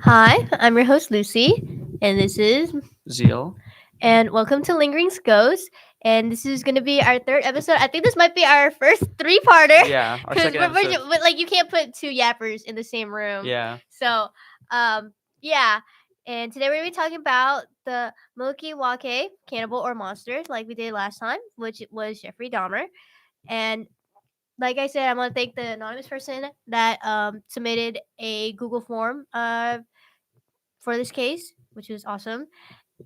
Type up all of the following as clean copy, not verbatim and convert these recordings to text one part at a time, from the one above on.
Hi, I'm your host Lucy, and this is Zeil. and welcome to Lingering Ghosts. And this is gonna be our third episode. I think this might be our first three-parter Yeah, our because second episode. like you can't put two yappers in the same room. Yeah. So, yeah. And today we're gonna be talking about the Milwaukee Cannibal or monsters, like we did last time, which was Jeffrey Dahmer. And like I said, I'm gonna thank the anonymous person that submitted a Google form for this case, which was awesome.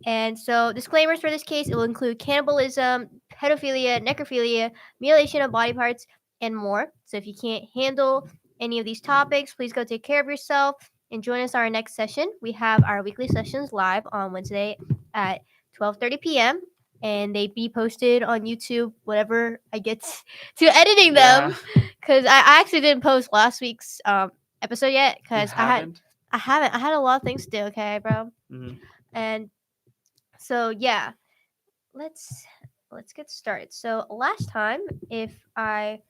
And so, disclaimers for this case: it will include cannibalism, pedophilia, necrophilia, mutilation of body parts, and more. So, if you can't handle any of these topics, please go take care of yourself and join us our next session. We have our weekly sessions live on Wednesday at 12:30 p.m. and they be posted on YouTube whenever I get to editing Yeah. them, because I actually didn't post last week's episode yet You because haven't? I haven't. I had a lot of things to do. Okay, bro. hmm And so yeah, let's let's get started. So last time, if I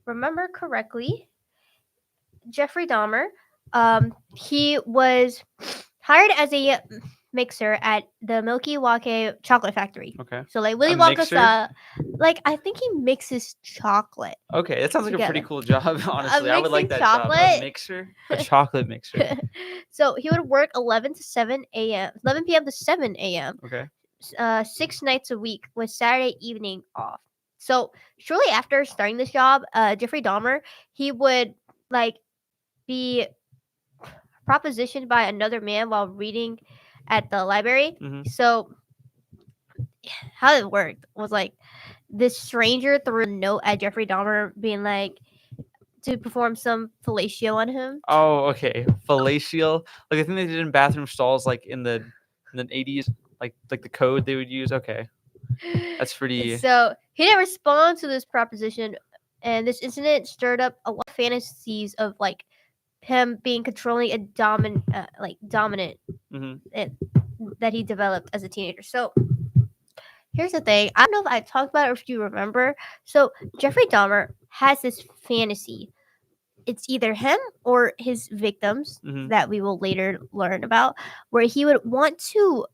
remember correctly, Jeffrey Dahmer, he was hired as a mixer at the Milwaukee chocolate factory. Okay. So like A Willy Wonka mixer? style, like I think he mixes chocolate Okay, that sounds like a pretty together. cool job, honestly. I would like Mixing that job. A chocolate. mixer? A chocolate mixer. So he would work 11 to 7 a.m. 11 p.m. to 7 a.m. Okay. 6 nights a week with Saturday evening off. So shortly after starting this job, Jeffrey Dahmer, he would like be propositioned by another man while reading at the library. hmm So how it worked was like this stranger threw a note at Jeffrey Dahmer being like to perform some fellatio on him. Oh, okay. Fellatio. Like I think they did in bathroom stalls like in the 80s, like the code they would use. Okay. That's pretty So he didn't respond to this proposition, and this incident stirred up a lot of fantasies of like him being controlling and dominant hmm and that he developed as a teenager. So here's the thing: I don't know if I talked about it or if you remember. So Jeffrey Dahmer has this fantasy. It's either him or his victims hmm that we will later learn about, where he would want to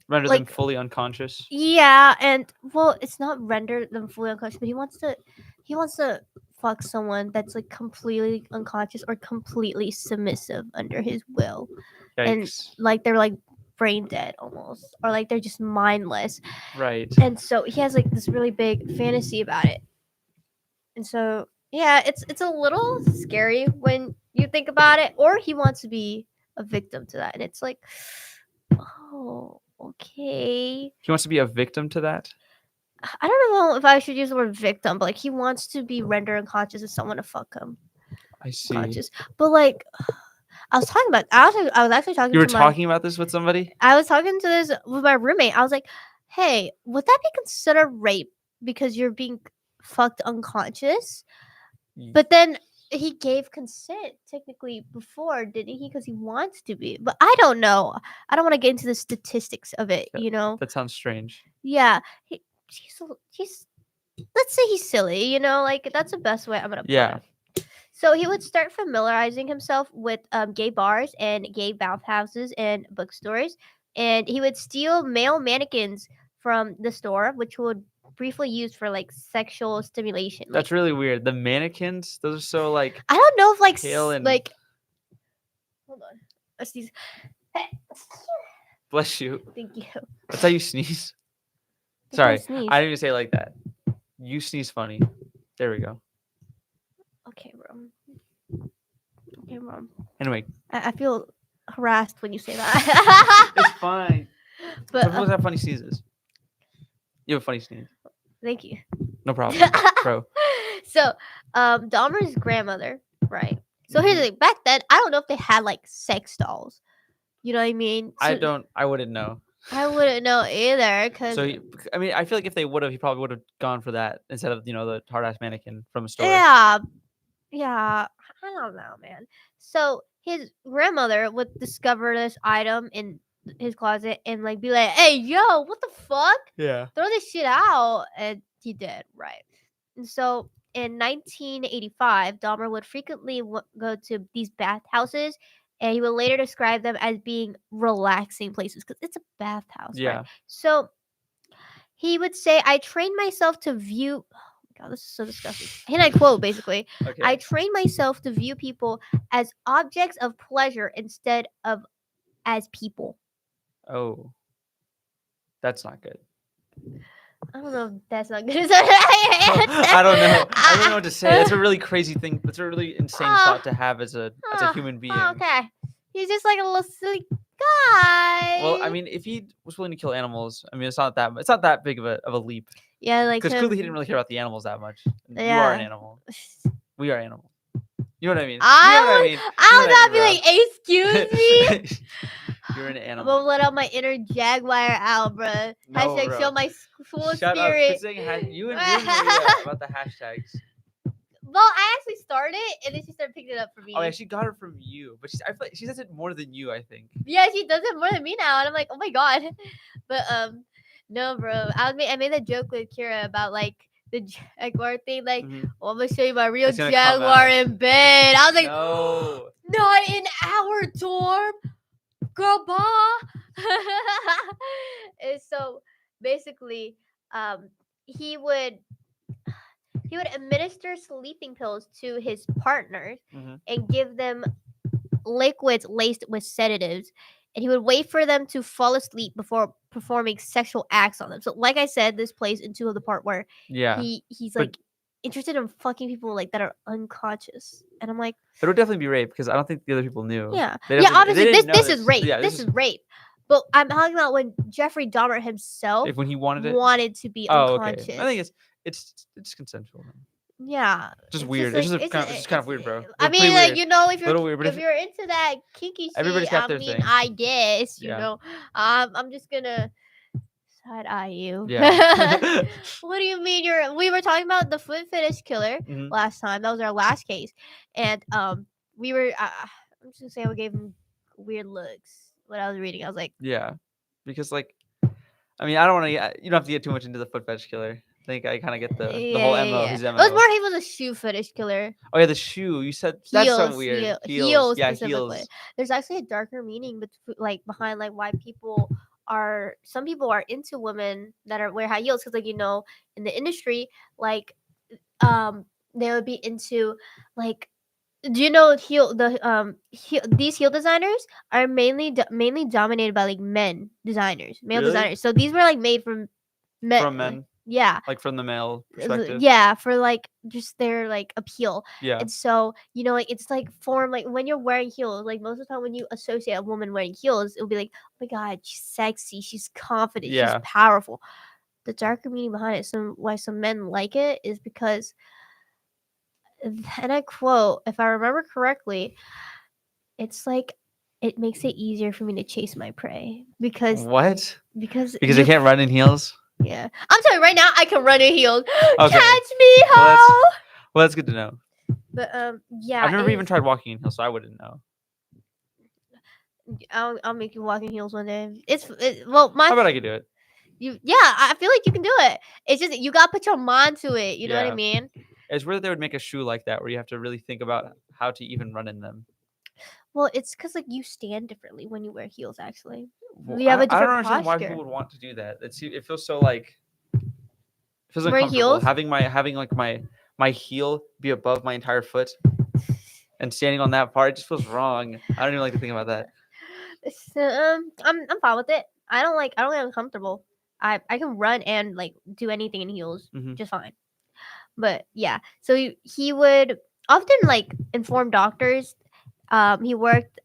render them like fully unconscious. yeah, and well, it's not render them fully unconscious, but he wants to fuck someone that's like completely unconscious or completely submissive under his will, and Yikes. like they're like brain dead almost, or like they're just mindless. Right. And so he has like this really big fantasy about it. And so yeah, it's a little scary when you think about it. Or he wants to be a victim to that, and it's like, oh, okay. He wants to be a victim to that? I don't know if I should use the word victim, but like he wants to be rendered unconscious as someone to fuck him I see. conscious. But like I was actually talking You were to my talking about this with somebody? I was talking to this with my roommate. I was like, hey, would that be considered rape because you're being fucked unconscious? Y- But then he gave consent technically before, didn't he? Because he wants to be. But I don't know. I don't want to get into the statistics of it, Yeah, you know? that sounds strange. Yeah. He's let's say he's silly, like that's the best way I'm gonna put Yeah. it. So he would start familiarizing himself with gay bars and gay bathhouses and bookstores, and he would steal male mannequins from the store, which would briefly use for like sexual stimulation. Like That's really weird. The mannequins, those are so like I don't know if like pale and like hold on, let's these. bless you. Thank you. That's how you sneeze. That's how I Sorry, sneeze. I didn't even say it like that. You sneeze funny. There we go. Okay, bro. Okay, bro. Anyway, I feel harassed when you say that. it's fine. But Some people have funny sneezes. You have a funny sneeze. thank you. No problem, bro. So, Dahmer's grandmother, right? So here's the thing. Back then, I don't know if they had like sex dolls. You know what I mean? So I wouldn't know. I wouldn't know either, cause So I mean, I feel like if they would have, he probably would have gone for that instead of the hard ass mannequin from a store. yeah, yeah. I don't know, man. So his grandmother would discover this item in his closet and like be like, "Hey, yo, what the fuck? Yeah. Throw this shit out!" And he did, right? And so in 1985, Dahmer would frequently go to these bathhouses and he would later describe them as being relaxing places because it's a bathhouse, right? Yeah. So he would say, I trained myself to view. Oh my God, this is so disgusting. And I quote basically, I Okay. trained myself to view people as objects of pleasure instead of as people. Oh, that's not good. I don't know if that's not good. I don't know. I don't know what to say. That's a really crazy thing. That's a really insane Oh, thought to have as a human being. okay. He's just like a little silly guy. Well, I mean, if he was willing to kill animals, I mean, it's not that big of a leap Yeah, like because clearly he didn't him. really care about the animals that much. And you are an Yeah. animal. We are animals. You know what I mean? You know what I mean? You know I what I would not be like, excuse me. mean, bro? You're an I'm animal. gonna let out my inner jaguar out, bruh. No, Hashtag bro. show my school Shut up. Quit spirit. saying you and Maria about the hashtags. Well, I actually started, and then she started picking it up for me. Oh yeah, she got it from you, but I feel like she says it more than you. I think. Yeah, she does it more than me now, and I'm like, oh my god. But no, bro. I made a joke with Kira about like the jaguar thing. Like, Mhm. oh, I'm gonna show you my real It's gonna come jaguar out. in bed. I was like, No. not in our dorm, girl. And so basically, um, he would he would administer sleeping pills to his partners Mhm. and give them liquids laced with sedatives, and he would wait for them to fall asleep before performing sexual acts on them. So, like I said, this plays into the part where Yeah. he's But- like interested in fucking people like that are unconscious, and I'm like, There would definitely be rape because I don't think the other people knew. yeah, They yeah. definitely- they Obviously, didn't know this is rape. Yeah, this is rape. But I'm talking about when Jeffrey Dahmer himself If when he wanted it. wanted to be Oh, okay. unconscious. I think it's consensual. Then. Yeah, Just weird. It's just kind of weird, bro. I It's pretty mean, like weird. you know, if Little weird, but if you're into that kinky Everybody's shit, got I their mean, thing. I guess you Yeah. know, I'm just gonna side eye you. Yeah. What do you mean? We were talking about the foot fetish killer Mhm. last time. That was our last case, and we were. I'm just gonna say we gave him weird looks. What I was reading, I was like, Yeah, because like, I mean, I don't want to. You don't have to get too much into the foot fetish killer. I think I kind of get the whole MO. His MO. It was more he was a shoe fetish killer. Oh yeah, the shoe. You said that's so Heels, weird. heels Yeah, specifically. heels. There's actually a darker meaning, like behind like why some people are into women that are wear high heels because like you know in the industry like they would be into like do you know these heel designers are mainly dominated by like male Really? designers. So these were like made from men. From men, Yeah. like from the male perspective. Yeah, for like just their like appeal. Yeah. And so, you know, like it's like form like when you're wearing heels, like most of the time when you associate a woman wearing heels, it'll be like, oh my god, she's sexy, she's confident, Yeah. she's powerful. The darker meaning behind it, why some men like it is because, and I quote, if I remember correctly, it's like it makes it easier for me to chase my prey because What? because Because they you- can't run in heels. Yeah, I'm telling you right now, I can run in heels. Okay. Catch me, Well, ho! Well, that's good to know. But yeah, I've never even tried walking in heels, so I wouldn't know. I'll make you walk in heels one day. Well, How about I could do it? I feel like you can do it. It's just you gotta put your mind to it. You know what I Yeah. mean? It's weird that they would make a shoe like that where you have to really think about how to even run in them. Well, it's because like you stand differently when you wear heels. Actually, Well, you have a I don't different understand why posture. people would want to do that. It feels so like it feels Wearing uncomfortable heels? having like my heel be above my entire foot and standing on that part. It just feels wrong. I don't even like to think about that. I'm fine with it. I don't get uncomfortable. I can run and like do anything in heels Mhm. just fine. But yeah, so he would often like inform doctors. He worked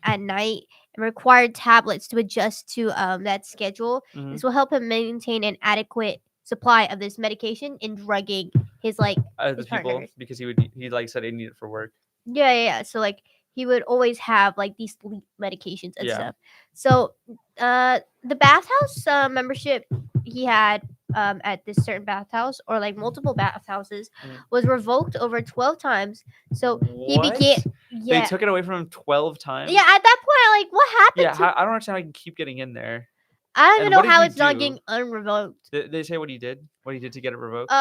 at night and required tablets to adjust to that schedule. Mhm. This will help him maintain an adequate supply of this medication in drugging his like The his people partners. because he like said he needed it for work. Yeah. So like he would always have like these sleep medications and Yeah. stuff. So the bathhouse membership he had at this certain bathhouse or like multiple bathhouses Mhm. was revoked over 12 times. So he What? began They took it away from him 12 times. Yeah, at that point, like what happened Yeah, to I don't understand how he can keep getting in there. I don't even and know what did how he it's not do? getting unrevoked. Did they say what he did? What he did to get it revoked?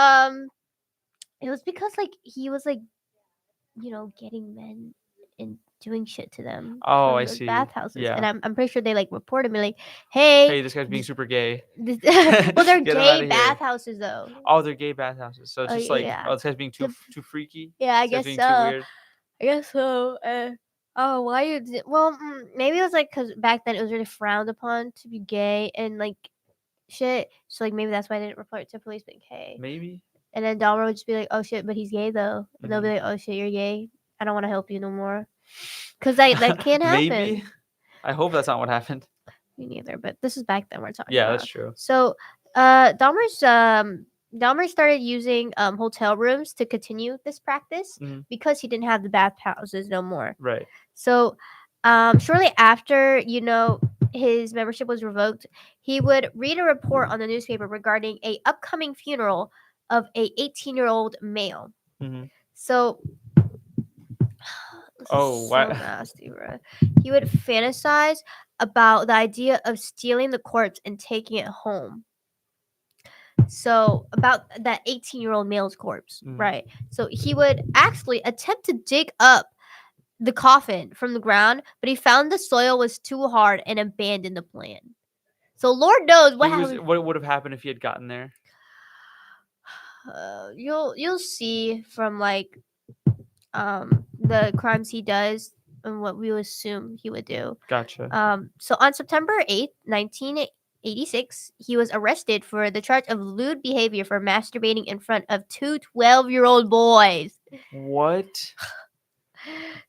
It was because like he was like, you know, getting men in doing shit to them Oh, from I those see. bathhouses, and Yeah. I'm pretty sure they like reported me like, hey, Hey, this guy's being super gay. well, they're Get him gay out of here. bathhouses though. Oh, they're gay bathhouses. So it's Oh just like, yeah, oh, this guy's being The- too freaky. yeah, I This guy's guess being too so. weird. I guess so. Oh, why you? Well, maybe it was like because back then it was really frowned upon to be gay and like shit. So like maybe that's why I didn't report it to police. Like, hey, Maybe. and then Dahmer would just be like, oh shit, but he's gay though. And they'll be Mhm. like, oh shit, you're gay. I don't want to help you no more. Cause that can't Maybe. happen. I hope that's not what happened. Me neither. But this is back then we're talking Yeah, that's about. true. So, Dahmer started using hotel rooms to continue this practice Mhm. because he didn't have the bathhouses no more. Right. So, shortly after, his membership was revoked, he would read a report on the newspaper regarding a upcoming funeral of a 18-year-old male. Hmm. So, this Oh, is so what? nasty, bro. He would fantasize about the idea of stealing the corpse and taking it home. So, about that 18-year-old male's corpse, Mhm. right? So, he would actually attempt to dig up the coffin from the ground, but he found the soil was too hard and abandoned the plan. So, Lord knows what happened. What would have happened if he had gotten there? You'll see from like the crimes he does and what we assume he would do. Gotcha. So on September 8th, 1986, he was arrested for the charge of lewd behavior for masturbating in front of two 12-year-old boys. What?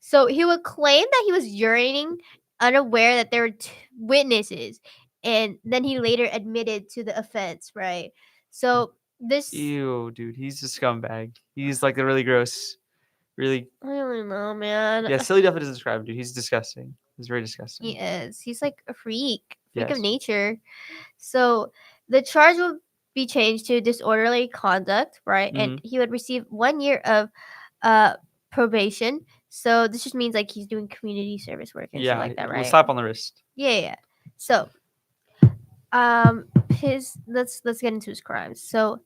So he would claim that he was urinating, unaware that there were witnesses, and then he later admitted to the offense. Right. So this, Ew, dude, he's a scumbag. He's like a really gross, really. I don't know, man. Yeah, silly definitely doesn't describe him, dude. He's disgusting. He's very disgusting. He is. He's like a freak of Yes. nature. So the charge would be changed to disorderly conduct, right? And Mhm. he would receive 1 year of uh probation. So this just means like he's doing community service work and shit Yeah, like that, we'll right? slap on the wrist. Yeah. So his let's get into his crimes. So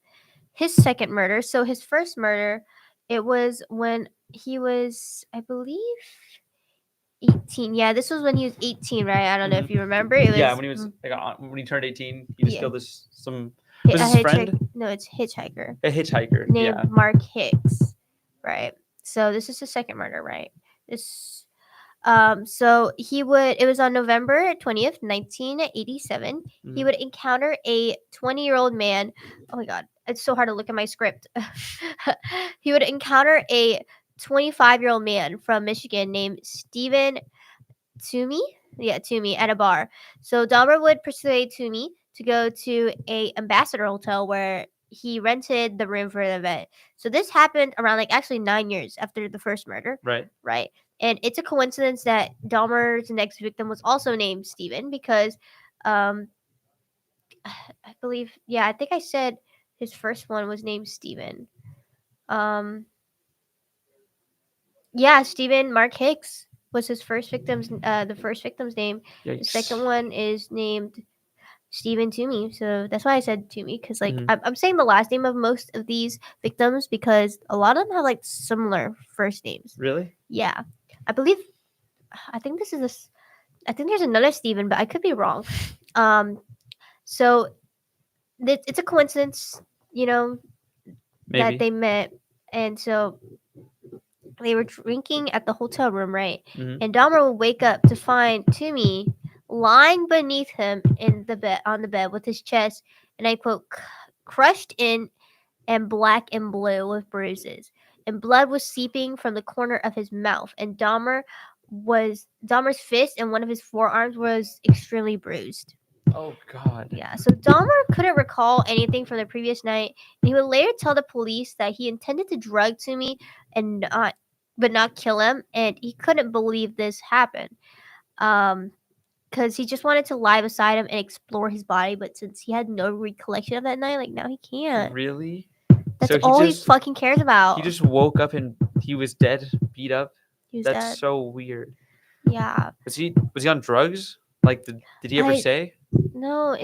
his second murder. So his first murder, it was when he was, I believe, 18. Yeah, this was when he was 18, right? I don't know if you remember. It Yeah, was when he was like when he turned 18, he just yeah, killed some. a Was his friend No, it's hitchhiker a hitchhiker? named Yeah. Mark Hicks, right? So this is his second murder, right? This so it was on November 20th, 1987. He Mhm. would encounter a 20-year-old man. Oh my god, it's so hard to look at my script. He would encounter a 25-year-old man from Michigan named Stephen Toomey. Yeah, Toomey at a bar. So Dahmer would persuade Toomey to go to a Ambassador hotel where he rented the room for the event. So this happened around like actually 9 years after the first murder, Right. right? And it's a coincidence that Dahmer's next victim was also named Steven because um I believe, yeah, I think I said his first one was named Steven. Um yeah, Stephen Mark Hicks was his first victim's the first victim's name. The second Yikes. one is named Stephen Toomey. So that's why I said Toomey because like Mhm. I'm saying the last name of most of these victims because a lot of them have like similar first names. Really? Yeah, I believe. I think this is I think there's another Stephen, but I could be wrong. So it's a coincidence, that Maybe. they met, and so they were drinking at the hotel room, right? Mhm. And Dahmer would wake up to find Toomey lying beneath him in the bed on the bed with his chest, and I quote, crushed in and black and blue with bruises. And blood was seeping from the corner of his mouth. And Dahmer's fist and one of his forearms was extremely bruised. Oh God. Yeah, so Dahmer couldn't recall anything from the previous night, and he would later tell the police that he intended to drug Toomey but not kill him, and he couldn't believe this happened. Because he just wanted to lie beside him and explore his body, but since he had no recollection of that night, like now he can't. Really? That's So all he fucking cares about. he just woke up and he was dead, beat up. He was That's dead. so weird. Yeah. Was he on drugs? Like did he ever say? No,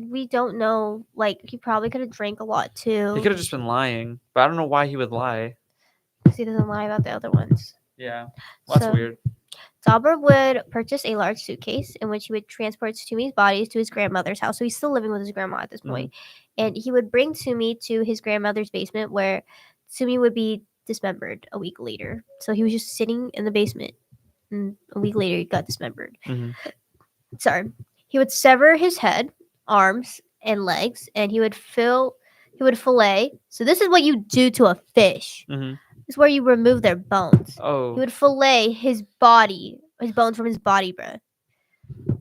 we don't know. Like he probably could have drank a lot too. He could have just been lying, but I don't know why he would lie. Because he doesn't lie about the other ones. Yeah. Well, that's So weird. Dahmer would purchase a large suitcase in which he would transport Toomey's bodies to his grandmother's house. So he's still living with his grandma at this point. And he would bring Toomey to his grandmother's basement where Toomey would be dismembered a week later. So he was just sitting in the basement, and a week later he got dismembered. Sorry. He would sever his head, arms, and legs, and he would fillet. So this is what you do to a fish. This is where you remove their bones. Oh, He would fillet his body, his bones from his body, bro.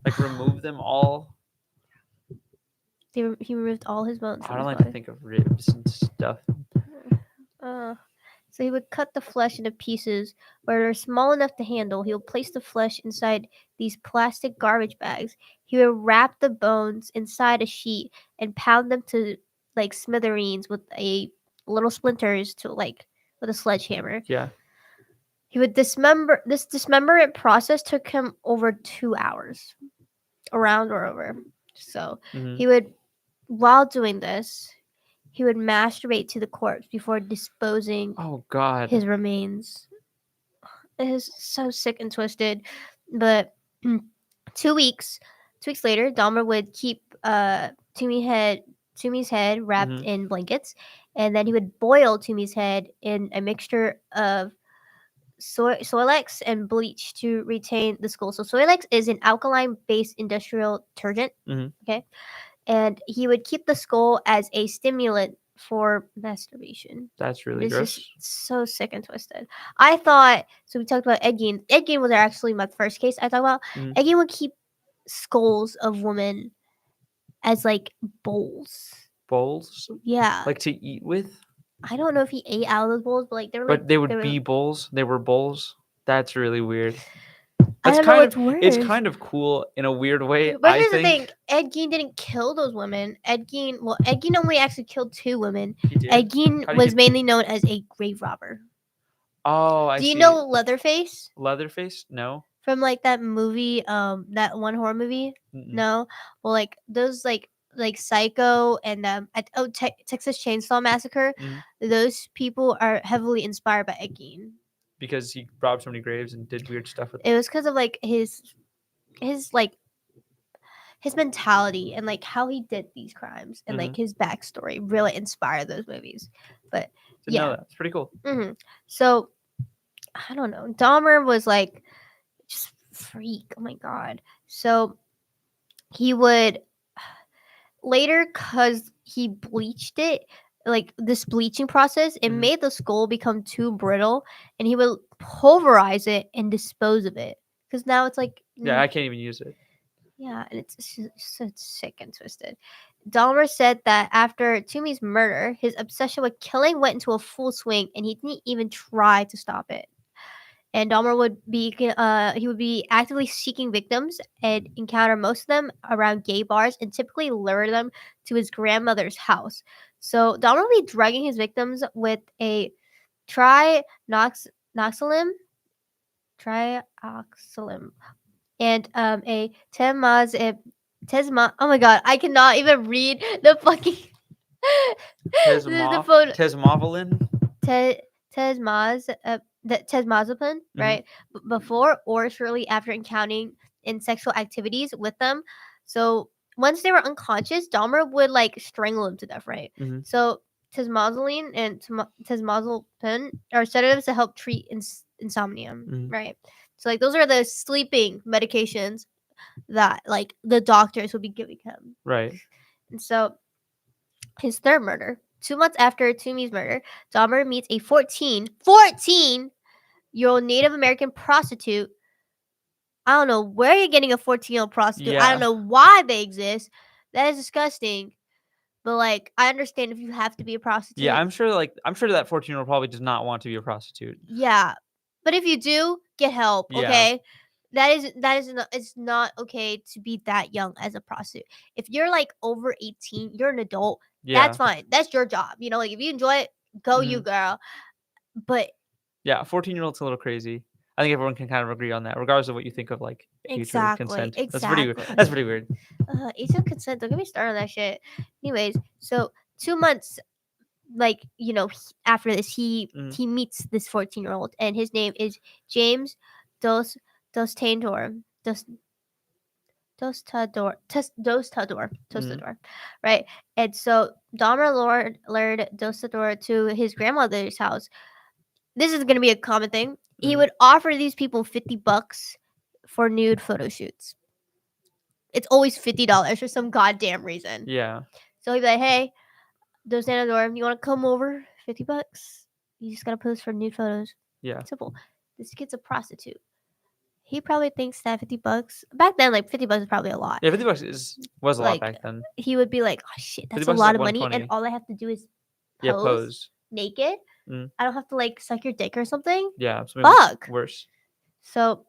like remove them all. He removed all his bones I from don't his like body. to think of ribs and stuff. So he would cut the flesh into pieces where they're small enough to handle. He would place the flesh inside these plastic garbage bags. He would wrap the bones inside a sheet and pound them to like smithereens with a little splinters to like with a sledgehammer. Yeah. He would dismember. This dismemberment process took him over 2 hours, around or over. So he would, while doing this, he would masturbate to the corpse before disposing Oh God. his remains. It is so sick and twisted. But 2 weeks later, Dahmer would keep Toomey's head wrapped in blankets, and then he would boil Toomey's head in a mixture of Soilex and bleach to retain the skull. So Soilex is an alkaline-based industrial detergent. Okay, and he would keep the skull as a stimulant for masturbation. That's really This gross. is so sick and twisted. I thought, so we talked about Ed Gein. Ed Gein was actually my first case I talked about. Ed Gein would keep skulls of women as like bowls. Bowls? Yeah. Like to eat with? I don't know if he ate out of those bowls, but like they were But like, they would be bowls. They were bowls. That's really weird. I That's don't know kind what's of worse. it's kind of cool in a weird way. But I here's the think. thing: Ed Gein didn't kill those women. Ed Gein only actually killed 2 women. He did? Ed Gein How did he was get- mainly known as a grave robber. Oh, I Do see. you know Leatherface Leatherface? No. from like that movie, that one horror movie? No. Well, like those like Psycho and Texas Chainsaw Massacre. Those people are heavily inspired by Ed Gein. Because he robbed so many graves and did weird stuff with. It was because of like his like his mentality and like how he did these crimes and like his backstory really inspired those movies. But Didn't know that. It's pretty cool. So I don't know. Dahmer was like just freak. Oh my god. So he would later, cause he bleached it, like this bleaching process, it made the skull become too brittle, and he would pulverize it and dispose of it. Cause now it's like Yeah, I can't even use it. yeah, and it's sick and twisted. Dahmer said that after Toomey's murder, his obsession with killing went into a full swing, and he didn't even try to stop it. And Dahmer would be actively seeking victims and encounter most of them around gay bars and typically lure them to his grandmother's house. So Dahmer would be drugging his victims with a trioxalim and a oh my god, I cannot even read the fucking the photo. Tesmovalin? Tesmazepam, right? Before or shortly after encountering in sexual activities with them. So once they were unconscious, Dahmer would like strangle them to death, right? So tesmazoline and tesmazepam are sedatives to help treat insomnia, right? So like those are the sleeping medications that like the doctors would be giving him. Right. And so his third murder, 2 months after Toomey's murder, Dahmer meets a 14-year-old Native American prostitute. I don't know where you're getting a 14-year-old prostitute. I don't know why they exist. That is disgusting. But like, I understand if you have to be a prostitute. Yeah, I'm sure that 14-year-old probably does not want to be a prostitute. Yeah, but if you do, get help. Yeah. Okay, it's not okay to be that young as a prostitute. If you're like over 18, you're an adult. Yeah. That's fine. That's your job. You know, like if you enjoy it, go you girl. But yeah, a 14-year-old's a little crazy. I think everyone can kind of agree on that, regardless of what you think of like age or consent. That's pretty weird. That's pretty weird. Age of consent. Don't get me started on that shit. Anyways, so 2 months, like after this, he meets this 14-year-old, and his name is James Dos Dostandor, Mm-hmm. Tostador, right? And so Dahmer lured Dostador to his grandmother's house. This is going to be a common thing. He Mm-hmm. would offer these people $50 for nude photo shoots. It's always $50 for some goddamn reason. Yeah. So he'd be like, "Hey, Dostador, you want to come over? $50. You just gotta pose for nude photos. Yeah. Simple. This kid's a prostitute. He probably thinks that $50 back then, like $50 is probably a lot. Yeah. $50 was a lot Like back then. he would be like, "Oh shit, that's a 50 bucks is lot like of money," and 120. all I have to do is Yeah. pose Pose. naked. Mm. I don't have to like suck your dick or something. Yeah. Something Fuck. worse. So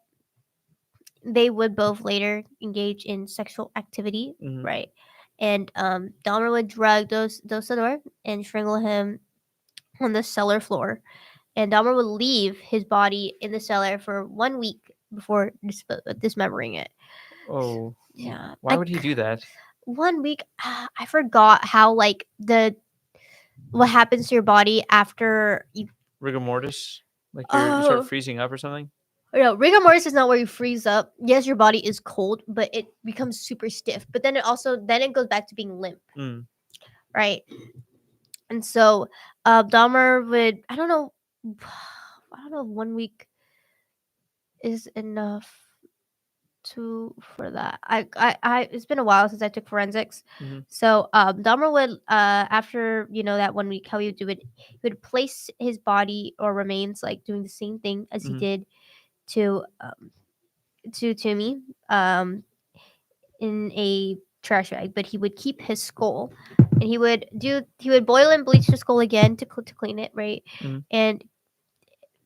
they would both later engage in sexual activity, Mm-hmm. right? And Dahmer would drug Dosador and strangle him on the cellar floor. And Dahmer would leave his body in the cellar for 1 week before dismembering it. Oh. Yeah, Why would he do that? 1 week. I forgot how like what happens to your body after you. Rigor mortis. Like you start Oh freezing up or something. no, rigor mortis is not where you freeze up. Yes, your body is cold, but it becomes super stiff. But then it goes back to being limp, Mm. right? And so Dahmer would I don't know if 1 week is enough for that. I it's been a while since I took forensics. Mm-hmm. So Dahmer would after that 1 week, how he would do it, he would place his body or remains like doing the same thing as he Mm-hmm. did to Timmy in a trash bag, but he would keep his skull and he would boil and bleach the skull again to clean it, right? Mm-hmm. And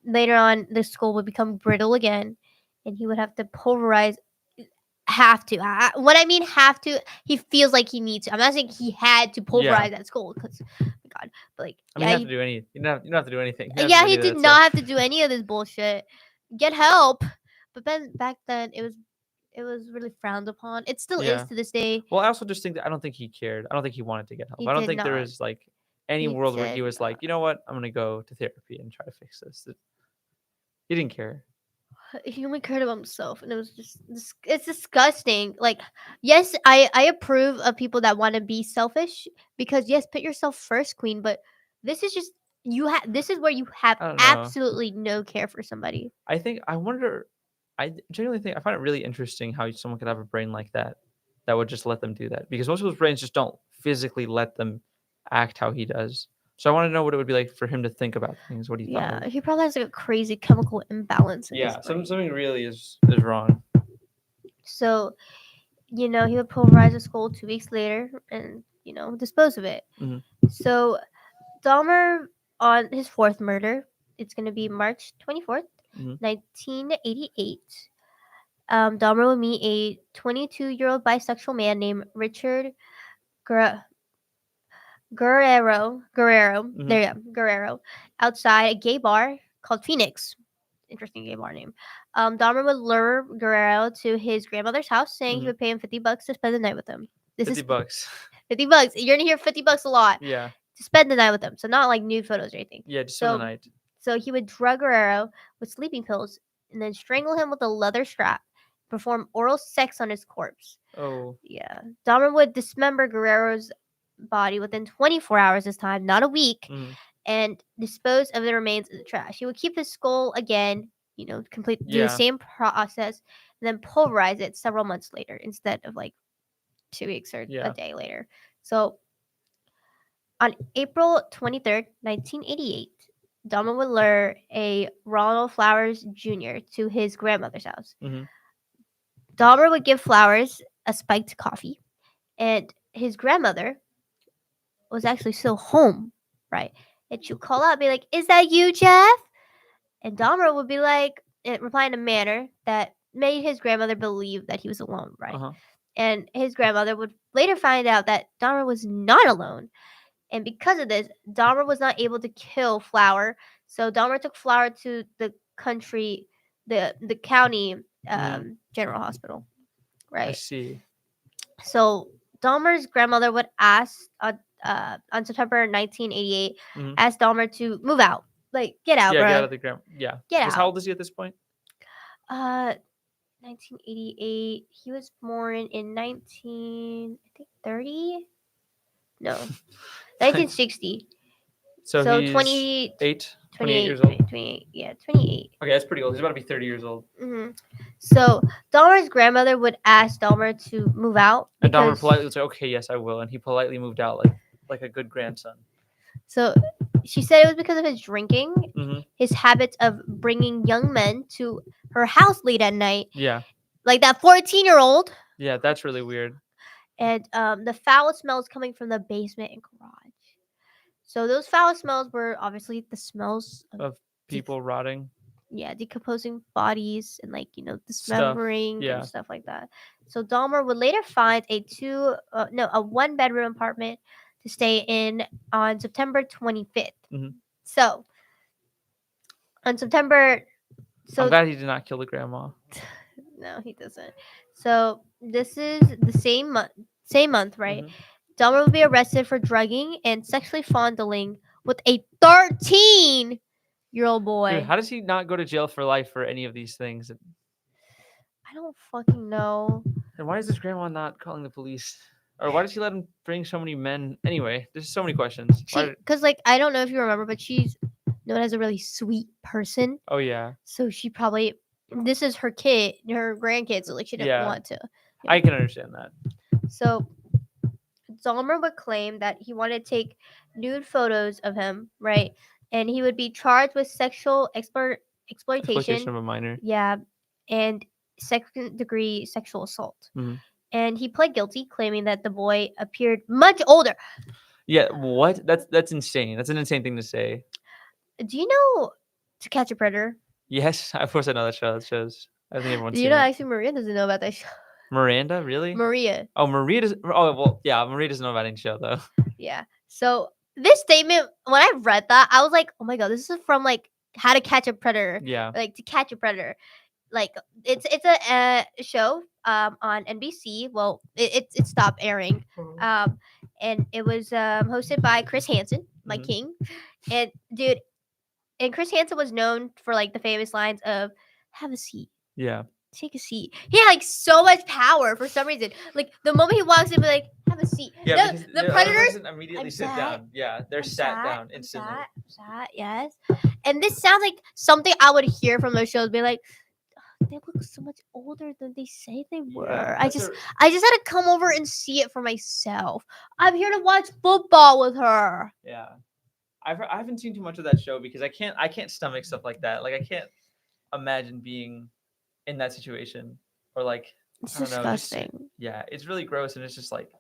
later on the skull would become brittle again and he would have to pulverize. Have to. What I mean, have to. He feels like he needs to. I'm not saying he had to Yeah. pulverize that skull, because, oh my God. But like, I mean, yeah, you have to do any. You don't have to do anything. You don't have to yeah, do he any of did that not stuff. have to do any of this bullshit. Get help. But then back then, it was really frowned upon. It still is Yeah. to this day. Well, I also just think that I don't think he cared. I don't think he wanted to get help. He I don't did think there not. was like any He world where he did was like, not. you know what, I'm gonna go to therapy and try to fix this. He didn't care. He only cared about himself, and it was just it's disgusting. Like, yes, I approve of people that want to be selfish, because yes, put yourself first, queen, but this is just this is where you have I don't know. absolutely no care for somebody. I wonder. I genuinely think I find it really interesting how someone could have a brain like that, that would just let them do that. Because most people's brains just don't physically let them act how he does. So I want to know what it would be like for him to think about things, what he thought Yeah, of. he probably has like a crazy chemical imbalance in his Yeah, brain. something really is wrong. So he would pulverize the skull 2 weeks later and dispose of it. Hmm. So Dahmer, on his fourth murder, it's going to be March 24th, Hmm. 1988. Dahmer will meet a 22-year-old bisexual man named Richard Guerrero. Hmm. There you go, Guerrero, outside a gay bar called Phoenix. Interesting gay bar name. Dahmer would lure Guerrero to his grandmother's house, saying he Hmm. would pay him $50 to spend the night with him. This 50 is bucks. $50. You're gonna hear $50 a lot Yeah. to spend the night with him. So not like nude photos or anything. Yeah, just spend the So night. so he would drug Guerrero with sleeping pills and then strangle him with a leather strap, perform oral sex on his corpse. Oh. Yeah. Dahmer would dismember Guerrero's body within 24 hours this time, not a week, Hmm. and dispose of the remains in the trash. He would keep his skull again, do the Yeah. same process, and then pulverize it several months later instead of like 2 weeks or a Yeah. day later. So on April 23rd, 1988, Dahmer would lure a Ronald Flowers Jr. to his grandmother's house. Hmm. Dahmer would give Flowers a spiked coffee, and his grandmother was actually still home, right? And she'd call out, be like, "Is that you, Jeff?" And Dahmer would be like, reply in a manner that made his grandmother believe that he was alone, right? Uh-huh. And his grandmother would later find out that Dahmer was not alone. And because of this, Dahmer was not able to kill Flower. So Dahmer took Flower to the county Mm, general hospital, I right? see. So Dahmer's grandmother would ask on September 1988, Hmm. ask Dahmer to move out, like get out, Yeah, get out bro, of the ground. Yeah. get Because how out. old is he at this point? Uh, 1988. He was born in 1930. No, 1960. So So he's 20, 28 28, years old. 28. Yeah, 28. Okay, that's pretty old. He's about to be 30 years old. So Dahmer's grandmother would ask Dahmer to move out And Dahmer because politely would say, "Okay, yes, I will," and he politely moved out like a good grandson. so she said it was because of his drinking, Mm-hmm. his habits of bringing young men to her house late at night, Yeah, like that 14-year-old, yeah, that's really weird. and the foul smells coming from the basement and garage. So those foul smells were obviously the smells of Of people rotting decomposing bodies and stuff. dismembering and Yeah. stuff like that. So Dahmer would later find a 1 bedroom apartment to stay in on September 25th. Mhm. So on September, I'm so glad he did not kill the grandma. no, he doesn't. So this is the same month, right? Mhm. Dahmer would be arrested for drugging and sexually fondling with a 13-year-old boy. Dude, how does he not go to jail for life for any of these things? I don't fucking know. And why is this grandma not calling the police? Or why does he let him bring so many men? Anyway, there's so many questions. Because I don't know if you remember, but she's known as a really sweet person. Oh yeah, So she probably this is her kid, her grandkid. So she didn't yeah, want to. I can understand that. So Dahmer would claim that he wanted to take nude photos of him, right? And he would be charged with sexual Exploitation exploitation, of a minor. yeah, and second-degree sexual assault. Mhm. And he pled guilty, claiming that the boy appeared much older. Yeah, what? That's insane. That's an insane thing to say. Do you know To Catch a Predator? Yes, of course I know that show. That shows. I think everyone's Do you seen know it. actually Maria doesn't know about that show? Miranda, really? Maria. Oh, Maria does. Oh, well, yeah, Maria doesn't know about any show though. Yeah. So this statement, when I read that, I was like, oh my god, this is from like How to Catch a Predator. Yeah. Like To Catch a Predator. Like it's a show on NBC. Well, it stopped airing. And it was hosted by Chris Hansen, my Mhm. king. And dude, and Chris Hansen was known for like the famous lines of "Have a seat." Yeah. Take a seat. He had like so much power for some reason. Like the moment he walks in, be like, have a seat. Yeah, because The the other predators. person immediately I'm sit sat. down. Yeah, they're I'm sat down instantly. I'm sat. Yes. And this sounds like something I would hear from those shows. Be like, they look so much older than they say they were. Yeah, I just had to come over and see it for myself. I'm here to watch football with her. Yeah, I haven't seen too much of that show because I can't stomach stuff like that. Like I can't imagine being in that situation or like It's I don't know. Just disgusting. yeah, it's really gross and it's just like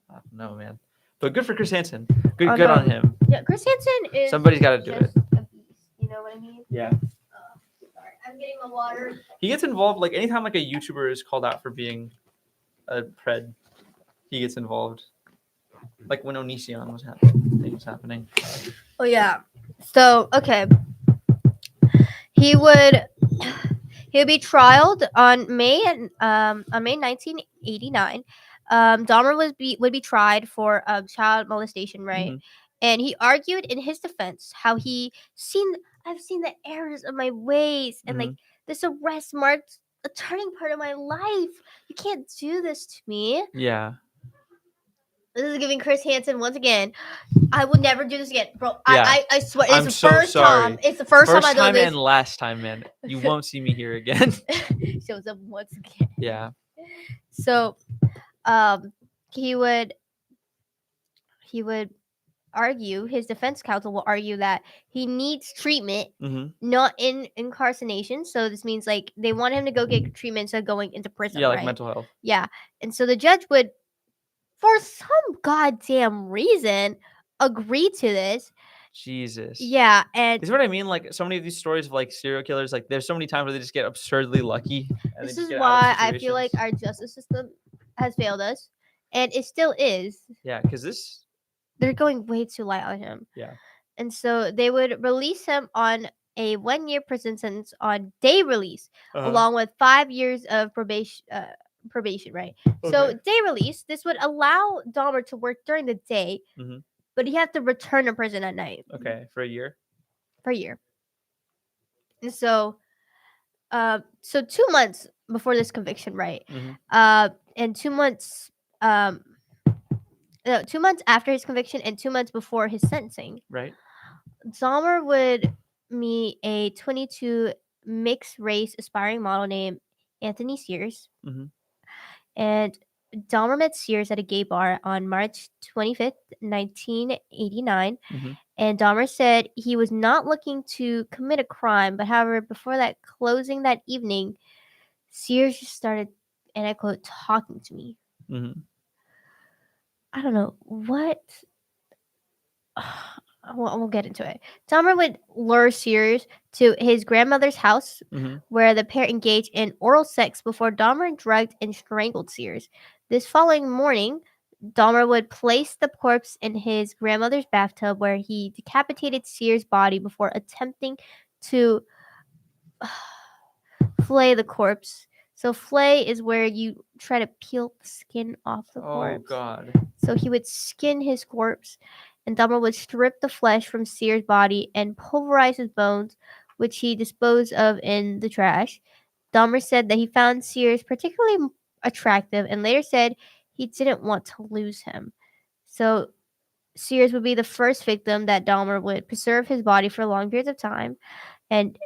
I don't know, man. But good for Chris Hansen. Oh, Good no. on him. Yeah, Chris Hansen is. Somebody's got to do it. just a beast. You know what I mean? Yeah. Sorry, I'm getting my water. He gets involved like anytime like a YouTuber is called out for being a pred, he gets involved. Like when Onision was happening. Oh yeah. So okay, he would be trialed on May 1989. Dahmer would be tried for child molestation, right? Mhm. And he argued in his defense how I've seen the errors of my ways, and like Mhm. this arrest marked a turning point of my life. You can't do this to me. Yeah. This is giving Chris Hansen once again. I would never do this again, bro. Yeah. I swear, it's I'm the so first sorry. time. It's the first time I do time this. and last time, man. You won't see me here again. Shows up once again. Yeah. So, he would argue. His defense counsel will argue that he needs treatment, Mhm. not incarceration. So this means like they want him to go get treatment instead of going into prison. Yeah, like right? mental health. Yeah, and so the judge would, for some goddamn reason, agree to this. Jesus. Yeah, and Is what I mean? Like so many of these stories of like serial killers, like there's so many times where they just get absurdly lucky and this they just is get why out of I feel like situations. our justice system has failed us, and it still is. Yeah, because this. They're going way too light on him. Yeah. And so they would release him on a 1-year prison sentence on day release, along with 5 years of probation. Probation, right? So Okay. day release. This would allow Dahmer to work during the day, Mhm. but he had to return to prison at night. Okay, for a year. For a year. And so, so 2 months before this conviction, right? Mm-hmm. And 2 months, um, no, 2 months after his conviction and 2 months before his sentencing, Right. Dahmer would meet a 22 mixed race aspiring model named Anthony Sears. Mm-hmm. And Dahmer met Sears at a gay bar on March 25th, 1989. Mm-hmm. And Dahmer said he was not looking to commit a crime, but however, before that closing that evening, Sears just started, and I quote, talking to me. Mm-hmm. I don't know what. We'll get into it. Dahmer would lure Sears to his grandmother's house, Mm-hmm. where the pair engaged in oral sex before Dahmer drugged and strangled Sears. This following morning, Dahmer would place the corpse in his grandmother's bathtub, where he decapitated Sears' body before attempting to flay the corpse. So flay is where you try to peel the skin off the Oh corpse. God. So he would skin his corpse, and Dahmer would strip the flesh from Sears' body and pulverize his bones, which he disposed of in the trash. Dahmer said that he found Sears particularly attractive and later said he didn't want to lose him. So Sears would be the first victim that Dahmer would preserve his body for long periods of time, and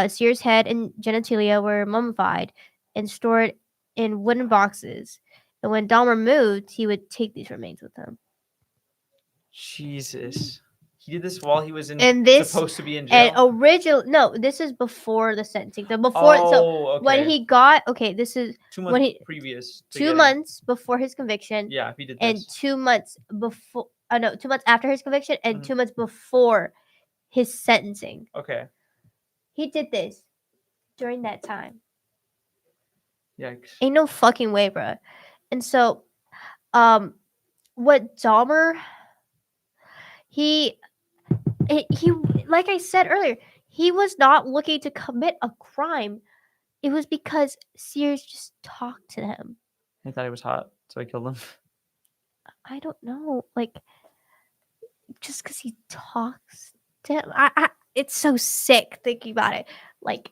Sears' head and genitalia were mummified and stored in wooden boxes. And when Dahmer moved, he would take these remains with him. Jesus. He did this while he was And this supposed to be in and jail. no, this is before the sentencing. So Oh, okay. when he got this is 2 when months he previous. To 2 getting, months before his conviction, yeah, he did and this. 2 months before no 2 months after his conviction, and Mhm. 2 months before his sentencing. Okay. He did this during that time. Yikes. Ain't no fucking way, bro. And so, what Dahmer he like I said earlier, he was not looking to commit a crime. It was because Sears just talked to him. He thought he was hot, so he killed him. I don't know, like just because he talks to him. It's so sick thinking about it. Like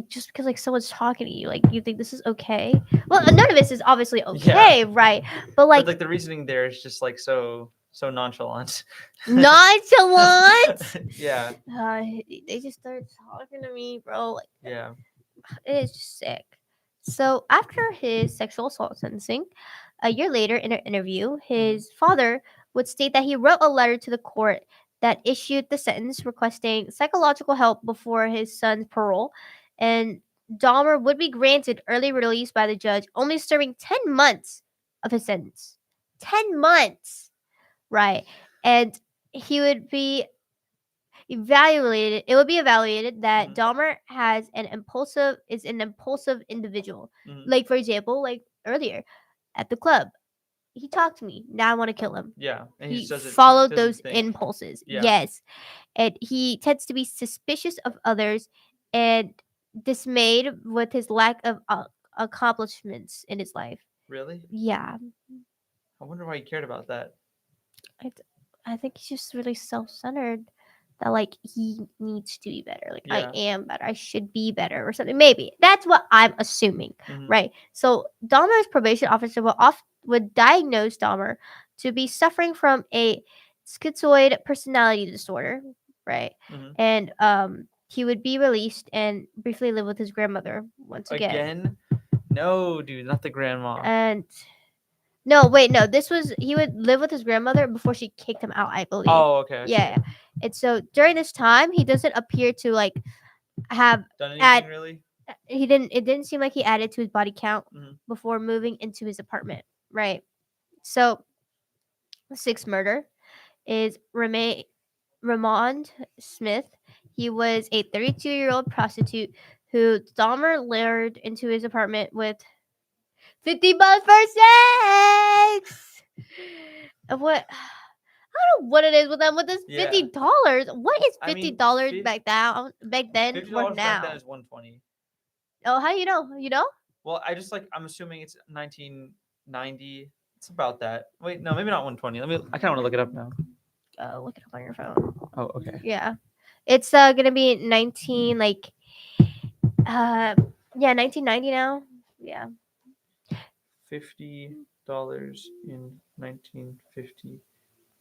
just because like someone's talking to you, like you think this is okay. Well, none of this is obviously okay, right? But But like the reasoning there is just like so nonchalant. nonchalant. Yeah. They just started talking to me, bro. Like Yeah. it is just sick. So after his sexual assault sentencing, a year later in an interview, his father would state that he wrote a letter to the court that issued the sentence requesting psychological help before his son's parole, and Dahmer would be granted early release by the judge, only serving 10 months of his sentence. 10 months, right? And he would be evaluated. It would be evaluated that Dahmer is an impulsive individual. Mhm. Like for example, like earlier at the club, he talked to me. Now I want to kill him. Yeah. And He just followed doesn't those think. impulses. Yeah. Yes, and he tends to be suspicious of others and dismayed with his lack of accomplishments in his life. Really? Yeah, I wonder why he cared about that. I think he's just really self-centered. That like he needs to be better. Like Yeah. I am better. I should be better or something. Maybe that's what I'm assuming, Mhm. right? So Dahmer's probation officer would diagnose Dahmer to be suffering from a schizoid personality disorder, right? Mhm. And he would be released and briefly live with his grandmother once again. Again? No, dude, not the grandma. And no, wait, no. He would live with his grandmother before she kicked him out, I believe. Oh, okay. I see. Yeah. And so during this time, he doesn't appear to like have Done anything really? he didn't it didn't seem like he added to his body count Mhm. before moving into his apartment, right? So the sixth murder is Ramond Smith. He was a 32-year-old prostitute who Dahmer lured into his apartment with $50 for sex. What? I don't know what it is with them with this Yeah. $50. What is I mean, $50 back then $50 or back now? then is $120. Oh, how you know? You know? Well, I'm assuming it's 1990. It's about that. Wait, no, maybe not 120. I kind of want to look it up now. Look it up on your phone. Oh, okay. Yeah, it's gonna be 19 like Yeah, 1990 now. Yeah. $50 in 1950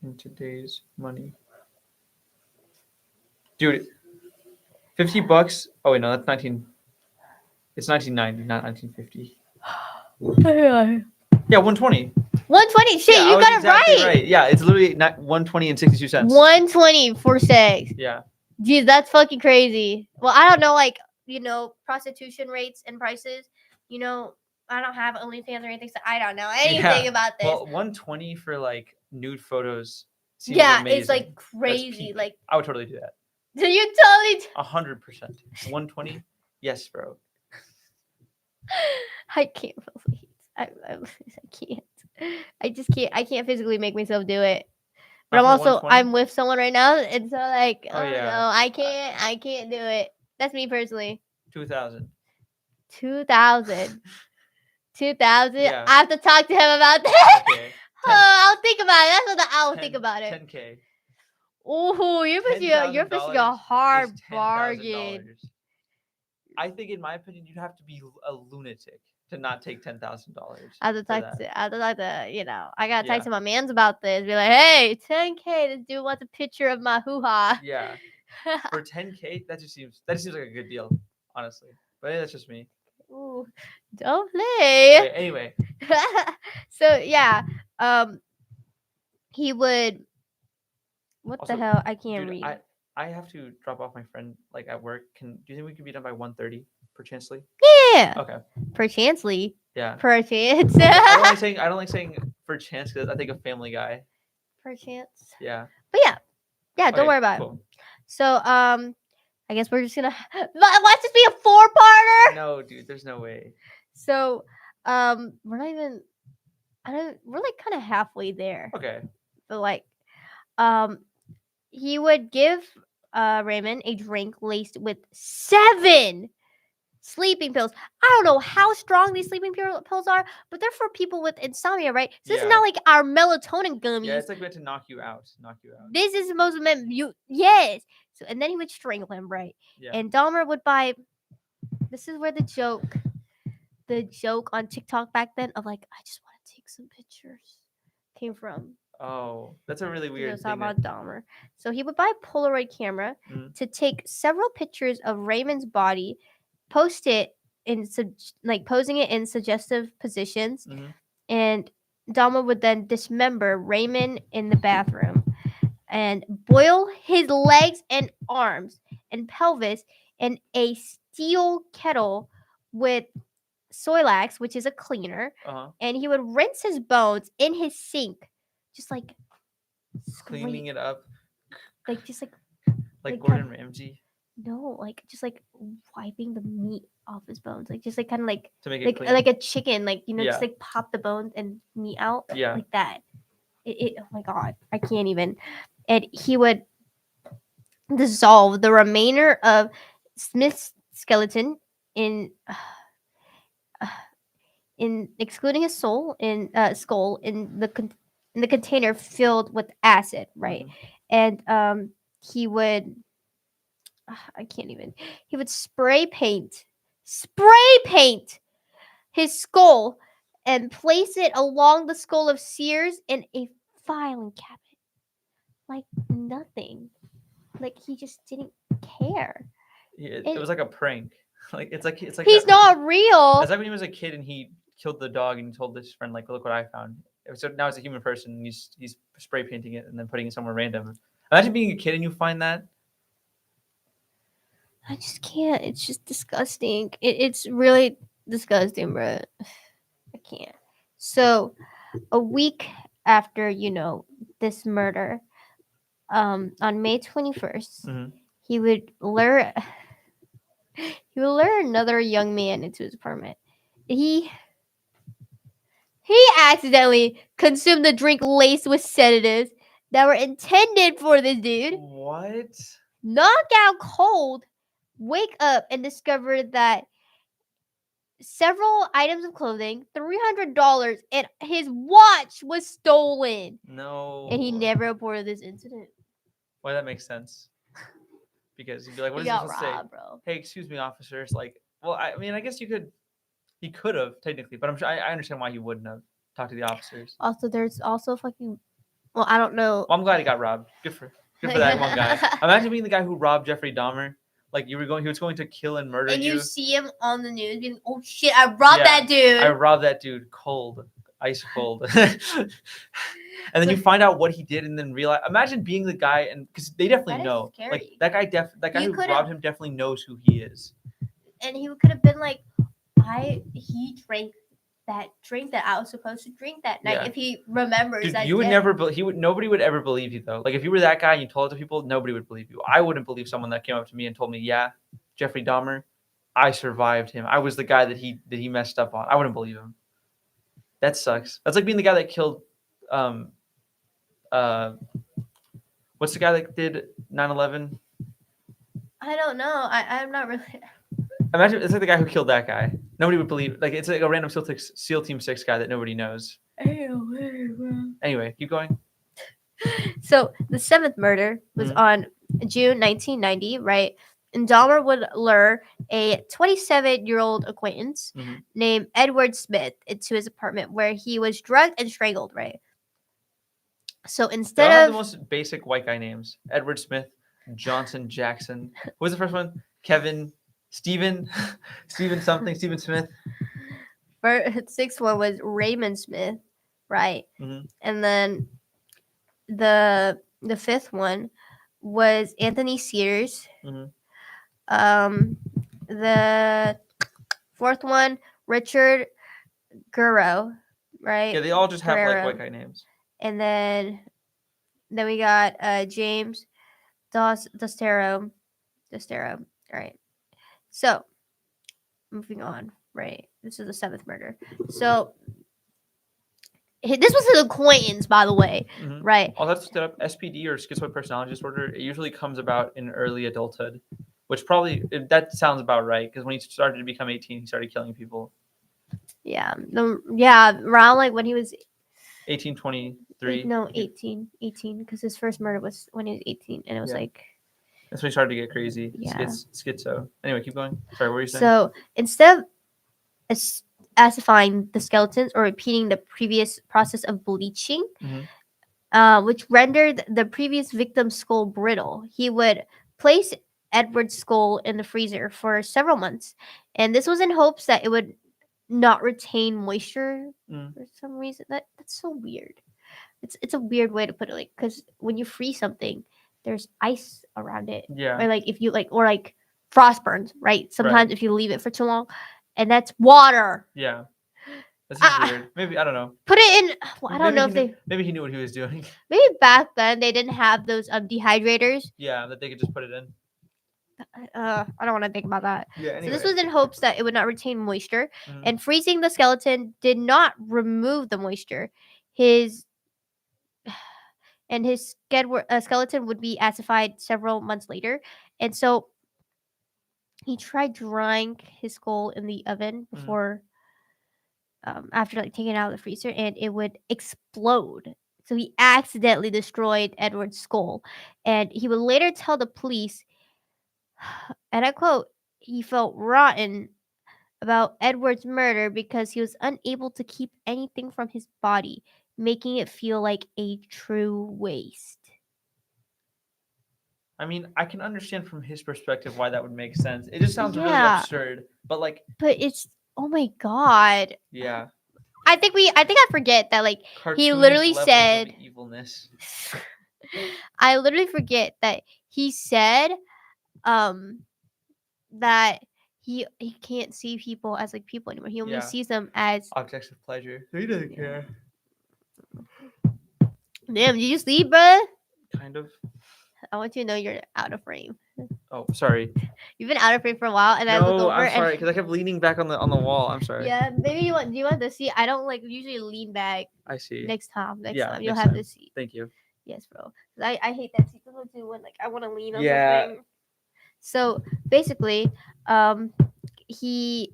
in today's money. Dude, $50. Oh wait, no, that's 19. It's 1990, not 1950. Yeah, 120. 120. Shit, Yeah, I you was got it exactly right. right. Yeah, it's literally not 120 and 62 cents. 120 for sex. Yeah. Jeez, that's fucking crazy. Well, I don't know, like, prostitution rates and prices. You know, I don't have OnlyFans or anything, so I don't know anything Yeah. about this. Well, 120 for like nude photos seems Yeah, amazing. it's like That's crazy. peak. Like, I would totally do that. so you totally. 100%. 120? Yes, bro. I can't believe. I can't. I just can't. I can't physically make myself do it. But Not I'm for also 120? I'm with someone right now, and so like, Oh, yeah. no, I can't. I can't do it. That's me personally. 2,000. 2000. 2000. Yeah. I have to talk to him about that. Okay. I'll think about it. That's what I'll think 10 about it. 10K. Ooh, you're pushing a $10,000 hard is bargain. $10,000. I think, in my opinion, you'd have to be a lunatic to not take $10,000 I have to for talk that. to. I have to talk to. I gotta Yeah. talk to my mans about this. Be like, hey, 10K. This dude wants a picture of my hoo ha. Yeah. For 10K, that just seems like a good deal, honestly. But that's just me. Ooh, don't play. Okay, anyway, So yeah, he would. What also, the hell? I can't dude, read. I have to drop off my friend like at work. Do you think we could be done by 1:30 perchancely? Yeah. Okay. Perchancely. Yeah. Perchance. I don't like saying for chance because I think of Family Guy. Perchance. Yeah. But yeah. Yeah, don't Okay, worry about it. cool. So, I guess we're just gonna watch this be a 4-parter. No, dude, there's no way. So, we're not even. We're like kind of halfway there. Okay. But like, um, he would give Raymond a drink laced with 7 sleeping pills. I don't know how strong these sleeping pills are, but they're for people with insomnia, right? So this is Yeah. not like our melatonin gummies. Yeah, it's like meant to knock you out. This is supposed to meant you. Yes. So and then he would strangle him, right? Yeah. And Dahmer would buy. This is where the joke on TikTok back then of like, I just want to take some pictures, came from. Oh, that's a really It weird was thing. about Dahmer. So he would buy a Polaroid camera Mhm. to take several pictures of Raymond's body, post it in posing it in suggestive positions, Mhm. and Dahmer would then dismember Raymond in the bathroom and boil his legs and arms and pelvis in a steel kettle with Soilax, which is a cleaner, Uh-huh. and he would rinse his bones in his sink, just like Cleaning it up like just like like like Gordon Ramsay no, like just like wiping the meat off his bones, like just like kind of like to make it clean. like a chicken, like just Yeah. like pop the bones and meat out, Yeah. like that. Oh my god, I can't even. And he would dissolve the remainder of Smith's skeleton in excluding his skull in the container filled with acid, right? Mhm. And he would I can't even. He would spray paint his skull and place it along the skull of Sears in a filing cabinet. Like nothing. Like he just didn't care. Yeah, it was like a prank. It's like He's that- not real. It's like when he was a kid and he killed the dog and he told his friend like, "Look what I found." So now he's a human person and he's spray painting it and then putting it somewhere random. Imagine being a kid and you find that. I just can't. It's just disgusting. It's really disgusting, bro. I can't. So, a week after, this murder, on May 21st, Mhm. he would lure another young man into his apartment. He accidentally consumed the drink laced with sedatives that were intended for this dude. What? Knock out cold, wake up and discover that several items of clothing, $300, and his watch was stolen. No. And he never reported this incident. Well, that makes sense. Because he'd be like, "What He is he got supposed to say?" robbed, bro. "Hey, excuse me, officers. Like, Well, I mean, I guess you could. He could have technically, but I'm sure I understand why he wouldn't have talked to the officers. Also, there's also fucking. Well, I don't know. Well, I'm glad he got robbed. Good for that one guy. Imagine being the guy who robbed Jeffrey Dahmer. Like he was going to kill and murder and you. you see him on the news being, oh shit, I robbed that dude. I robbed that dude cold, ice cold. And then you find out what he did, and then realize. Imagine being the guy, and because they definitely That is know, scary. like that guy He who could've- robbed him definitely knows who he is. And he could have been like, he drank that drink that I was supposed to drink that night. Yeah. If he remembers Dude, that. you would never. Nobody would ever believe you though. Like if you were that guy and you told it to people, nobody would believe you. I wouldn't believe someone that came up to me and told me, "Yeah, Jeffrey Dahmer, I survived him. I was the guy that he messed up on." I wouldn't believe him. That sucks. That's like being the guy that killed. What's the guy that did 9/11? I don't know. I'm not really. Imagine it's like the guy who killed that guy. Nobody would believe. Like it's like a random SEAL Team 6 guy that nobody knows. Anyway, keep going. So the seventh murder was on June 1990, right? And Dahmer would lure a 27-year-old acquaintance named Edward Smith into his apartment where he was drugged and strangled, right? So instead They all have of the most basic white guy names: Edward Smith, Johnson Jackson. What was the first one? Kevin, Stephen, Stephen something, Stephen Smith. sixth one was Raymond Smith, right? Mhm. And then the fifth one was Anthony Sears. The fourth one, Richard Guerrero, right? Yeah, they all just have like white guy names. And then we got James Dostero. All right. So moving on, right? This is the seventh murder. So this was an acquaintance, by the way, right? I'll have to set up SPD or schizoid personality disorder. It usually comes about in early adulthood, which probably that sounds about right because when he started to become 18, he started killing people. Yeah, around like when he was 18, 23. No, 18, because his first murder was when he was 18, and it was like. That's when he started to get crazy. Yeah. Schizo. Anyway, keep going. Sorry, what were you saying? So instead of acidifying the skeletons or repeating the previous process of bleaching, which rendered the previous victim's skull brittle, he would place Edward's skull in the freezer for several months, and this was in hopes that it would not retain moisture for some reason. That's so weird. It's a weird way to put it, like, because when you freeze something, there's ice around it. Yeah. Or like if you like frost burns, right? Sometimes if you leave it for too long, and that's water. Yeah. This is weird. Maybe I don't know. Put it in. Well, I don't know if maybe he knew what he was doing. Maybe back then they didn't have those dehydrators. Yeah, that they could just put it in. I don't want to think about that. Yeah. Anyway. So this was in hopes that it would not retain moisture, and freezing the skeleton did not remove the moisture. His skeleton would be acidified several months later, and so he tried drying his skull in the oven before, after like taking it out of the freezer, and it would explode. So he accidentally destroyed Edward's skull, and he would later tell the police, and I quote, he felt rotten about Edward's murder because he was unable to keep anything from his body, making it feel like a true waste. I mean, I can understand from his perspective why that would make sense. It just sounds really absurd, but like. But it's, oh my god. Yeah. I think I forget that, like, he literally said evilness. I literally forget that he said that he can't see people as like people anymore. He only sees them as objects of pleasure. He doesn't care. Damn, did you sleep, bruh? Kind of. I want you to know you're out of frame. Oh, sorry. You've been out of frame for a while, and I look over. I'm sorry, because I kept leaning back on the wall. I'm sorry. Yeah, maybe you want. Do you want the seat? I don't like usually lean back. I see. Next time next you'll have the seat. Thank you. Yes, bro. I hate that seat too when like I want to lean on something. So basically, he.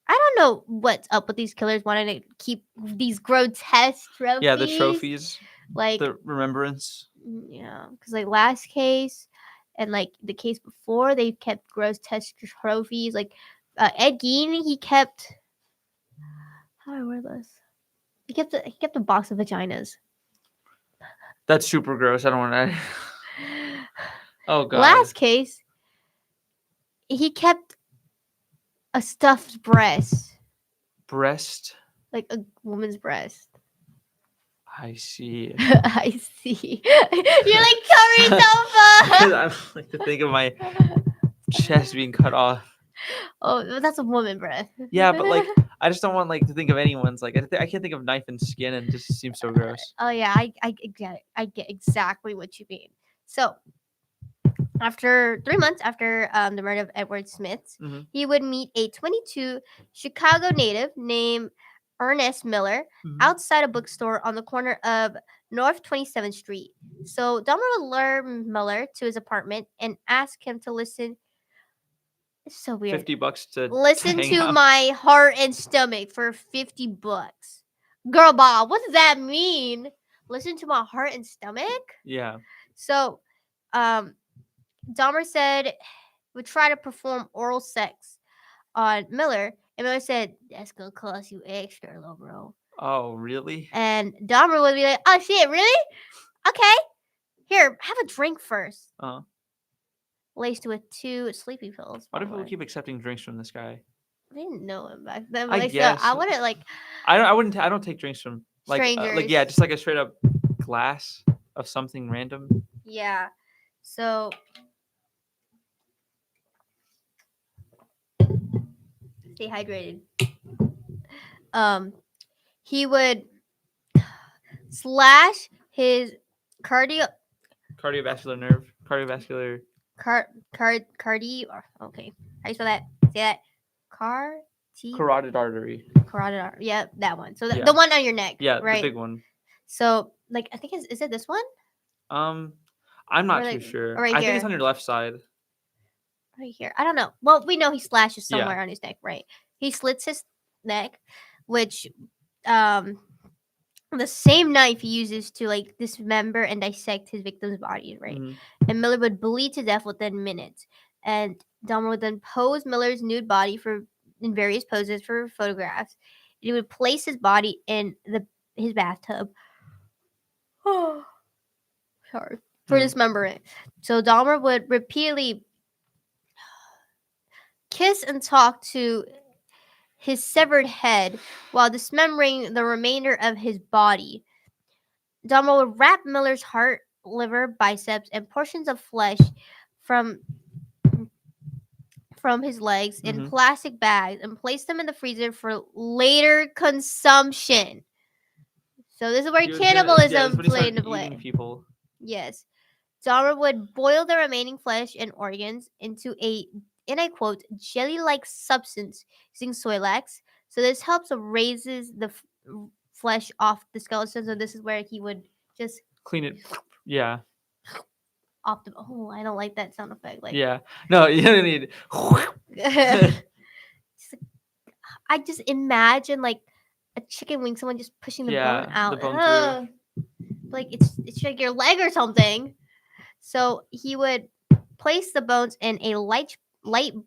I don't know what's up with these killers wanting to keep these grotesque trophies. Yeah, the trophies. Like the remembrance. Yeah, because like last case and like the case before, they kept grotesque trophies. Like Ed Gein, he kept. How do I word this? He kept a box of vaginas. That's super gross. I don't want to. Oh God. Last case, he kept a stuffed breast, Breast. like a woman's breast. I see. I see. You're like covering Because so I don't like to think of my chest being cut off. Oh, that's a woman breast. Yeah, but like I just don't want like to think of anyone's like I can't think of knife and skin and it just seems so gross. Oh yeah, I get it. I get exactly what you mean. So after 3 months after the murder of Edward Smith, Mhm. he would meet a 22 Chicago native named Ernest Miller Mhm. outside a bookstore on the corner of North 27th Street. So Dahmer would lure Miller to his apartment and ask him to listen. It's so weird. $50 to Listen hang to out. my heart and stomach for $50. Girl, Bob, what does that mean? Listen to my heart and stomach? Yeah. So, Dahmer said would try to perform oral sex on Miller, and Miller said, "That's gonna cost you extra, little bro." Oh, really? And Dahmer would be like, "Oh shit, really? Okay, here, have a drink first." Uh, Laced with 2 sleepy pills. why By do the people way. keep accepting drinks from this guy? I didn't know him back then, I but still, guess I wouldn't like I wouldn't. I don't take drinks from strangers. yeah, just like a straight up glass of something random. Yeah. So stay hydrated. He would slash his cardio Cardiovascular nerve. Cardiovascular. cardi. Okay, how you spell that? Say that. Carotid artery. Carotid. Yeah, that one. So Yeah. the one on your neck. Yeah, right. the big one. So like I think is it this one? I'm not Or too like sure. right I think it's here. on your left side. Right here. I don't know. Well, we know he slashes Yeah. somewhere on his neck, right? He slits his neck, which um the same knife he uses to like dismember and dissect his victim's body, right? Mhm. And Miller would bleed to death within minutes. And Dahmer would then pose Miller's nude body for in various poses for photographs. He would place his body in his bathtub. Oh, sorry for Hmm. dismemberment. So Dahmer would repeatedly kiss and talk to his severed head while dismembering the remainder of his body. Dahmer would wrap Miller's heart, liver, biceps, and portions of flesh from his legs in Mhm. plastic bags and place them in the freezer for later consumption. So this is where Yeah, this is cannibalism when he played started into eating play. people. Yes. Dahmer would boil the remaining flesh and organs into a, and I quote, jelly-like substance using soylax. So this helps raises the flesh off the skeleton. So this is where he would just Clean it. Yeah. off the. Oh, I don't like that sound effect. Like, Yeah. No, you don't need. I just imagine like a chicken wing, someone just pushing the bone Yeah, out. the bone Ugh. through. Like it's like your leg or something. So he would place the bones in a light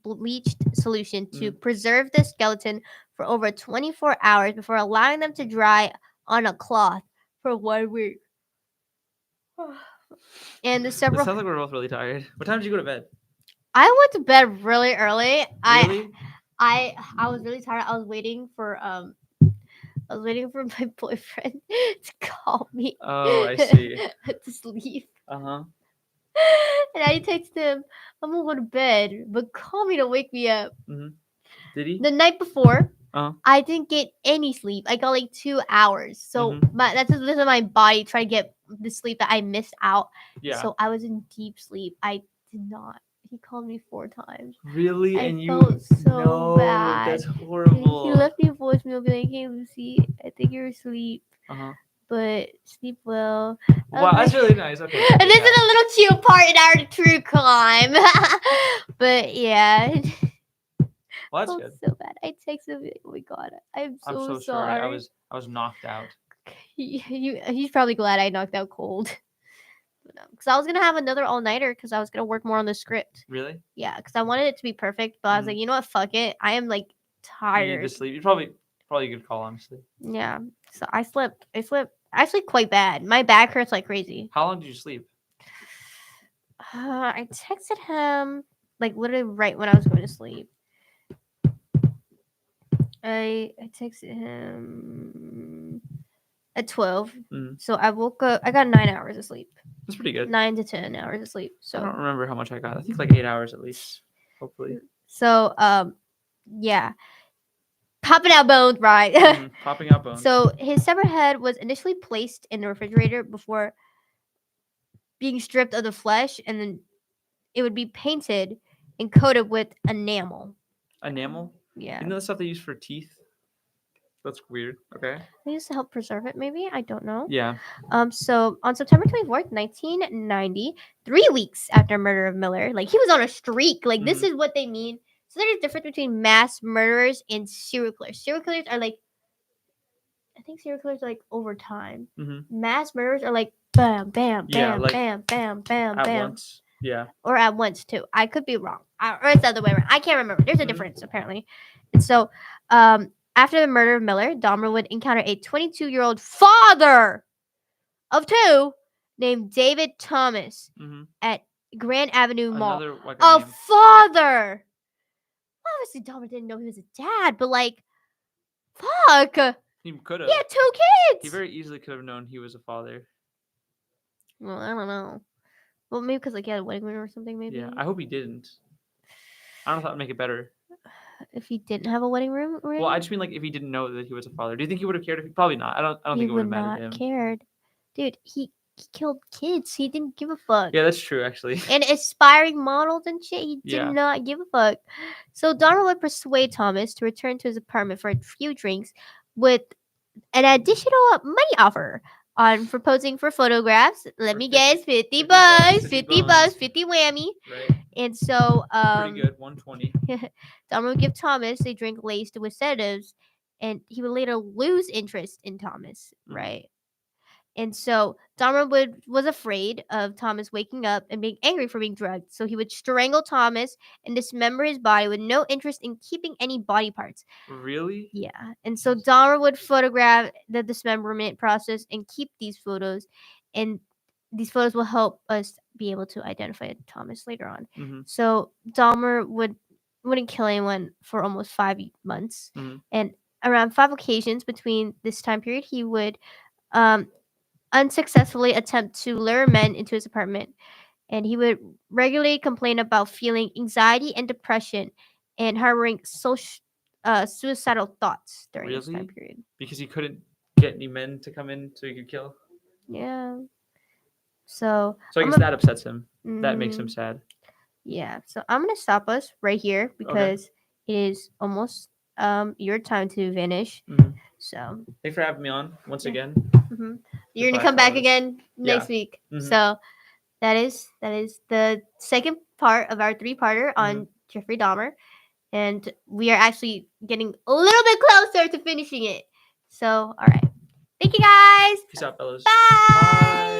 bleached solution to preserve the skeleton for over 24 hours before allowing them to dry on a cloth for 1 week. And the It several sounds like we're both really tired. What time did you go to bed? I went to bed really early. Really? I was really tired. I was waiting for my boyfriend to call me Oh, I see. to sleep. Uh-huh. And I texted him, I'm gonna go to bed, but call me to wake me up. Mhm. Did he? The night before, Uh-huh. I didn't get any sleep. I got like 2 hours. So this is my body trying to get the sleep that I missed out. Yeah. So I was in deep sleep. I did not. He called me 4 times. Really? I And you felt so No, bad. that's He horrible. left me a voicemail being like, "Hey Lucy, I think you're asleep, Uh-huh. but sleep well." Wow, that's really nice. Okay. And okay, this yeah. is a little chill part in our true crime. But yeah. Well, that's Oh, good. so bad. I texted him. Oh my god, I'm I'm so so sorry. I sorry. was knocked out. He's probably glad I knocked out cold. Because I was gonna have another all nighter because I was gonna work more on the script. Really? Yeah, because I wanted it to be perfect, but I was like, you know what, fuck it. I am like You need to tired. sleep. You probably a good call, honestly. Yeah, so I slept. I sleep quite bad. My back hurts like crazy. How long did you sleep? I texted him like literally right when I was going to sleep. I texted him at 12. Mm. So I woke up. I got 9 hours of sleep. That's pretty good. 9 to 10 hours of sleep. I don't So remember how much I got. I think like 8 hours at least. Hopefully. so yeah, popping out bones, right? Popping out bones. So his severed head was initially placed in the refrigerator before being stripped of the flesh, and then it would be painted and coated with enamel. Enamel? Yeah. You know the stuff they use for teeth? That's weird. Okay. They used to help preserve it, maybe? I don't know. Yeah. So on September 24th, 1990, 3 weeks after murder of Miller, like he was on a streak. Like this is what they mean. So there's a difference between mass murderers and serial killers. Serial killers are like, I think serial killers are like over time. Mass murderers are like bam, bam, Yeah, bam, like bam, bam, bam, at bam. once. Yeah. Or at once too. I could be wrong. Or it's the other way around. I can't remember. There's a difference apparently. And so, after the murder of Miller, Dahmer would encounter a 22-year-old father of two named David Thomas at Grand Avenue Mall. Another like A name. father. Obviously, Dahmer didn't know he was a dad, but like, fuck. He could have. He had 2 kids. He very easily could have known he was a father. Well, I don't know. Well, maybe because like he had a wedding ring or something. Maybe. Yeah, I hope he didn't. I don't know if that would make it better. If he didn't have a wedding ring. Well, I just mean like if he didn't know that he was a father. Do you think he would have cared? If he, probably not. I don't think it would have mattered to him. Cared, dude. He killed kids. He didn't give a fuck. Yeah, that's true actually. And aspiring models and shit. He did Yeah. not give a fuck. So Dahmer would persuade Thomas to return to his apartment for a few drinks with an additional money offer on proposing for photographs. Let me guess, 50 bucks, 50 bucks, 50 whammy. Right. And so Pretty good, 120. Dahmer would give Thomas a drink laced with sedatives, and he would later lose interest in Thomas, right? And so Dahmer was afraid of Thomas waking up and being angry for being drugged. So he would strangle Thomas and dismember his body with no interest in keeping any body parts. Really? Yeah. And so Dahmer would photograph the dismemberment process and keep these photos. And these photos will help us be able to identify Thomas later on. So Dahmer wouldn't kill anyone for almost 5 months. And around 5 occasions between this time period, he would unsuccessfully attempt to lure men into his apartment, and he would regularly complain about feeling anxiety and depression and harboring suicidal thoughts during this time period. Because he couldn't get any men to come in so he could kill? Yeah. So I guess that upsets him. That makes him sad. Yeah. So I'm gonna stop us right here because it is almost your time to vanish. So thanks for having me on once again. You're gonna come back again next week. So that is the second part of our 3-parter on Jeffrey Dahmer, and we are actually getting a little bit closer to finishing it. So all right, thank you guys. Peace out, fellas. Bye. Bye.